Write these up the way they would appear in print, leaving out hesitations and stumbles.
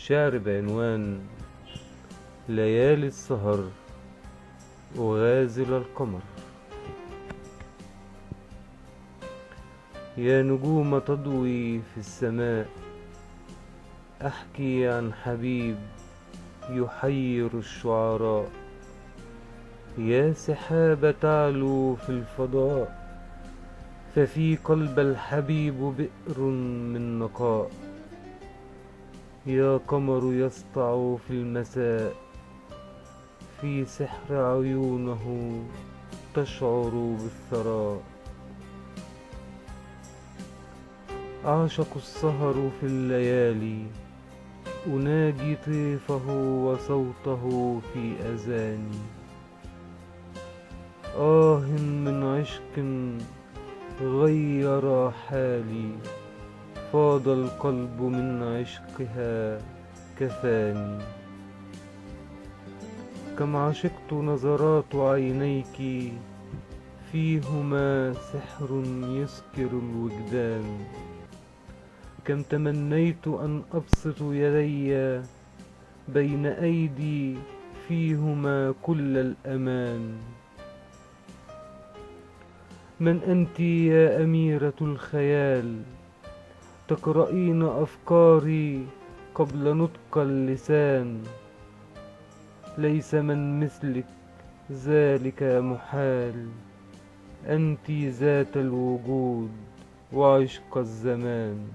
شعر بعنوان ليالي السهر وغازل القمر. يا نجوم تضوي في السماء، أحكي عن حبيب يحير الشعراء. يا سحاب تعلو في الفضاء، ففي قلب الحبيب بئر من نقاء. يا قمر يسطع في المساء، في سحر عيونه تشعر بالثراء. أعشق السهر في الليالي، أناجي طيفه وصوته في أذاني. آه من عشق غير حالي، فاض القلب من عشقها كفاني. كم عشقت نظرات عينيك، فيهما سحر يسكر الوجدان. كم تمنيت أن أبسط يدي بين أيدي، فيهما كل الأمان. من أنت يا أميرة الخيال، تقرأين أفكاري قبل نطق اللسان. ليس من مثلك ذلك محال، أنت ذات الوجود وعشق الزمان.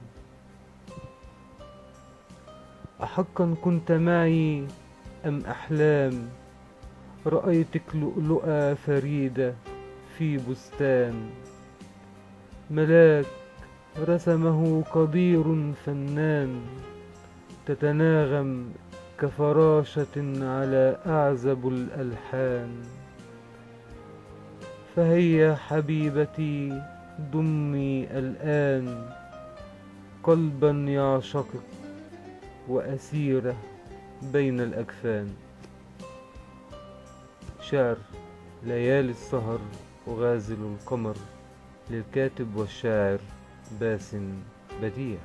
أحقا كنت معي أم أحلام؟ رأيتك لؤلؤة فريدة في بستان. ملاك رسمه قدير فنان، تتناغم كفراشة على أعزب الألحان. فهيا حبيبتي ضمي الآن، قلبا يعشقك وأسيرة بين الأكفان. شعر ليالي السهر وغازل القمر، للكاتب والشاعر باسم بديع.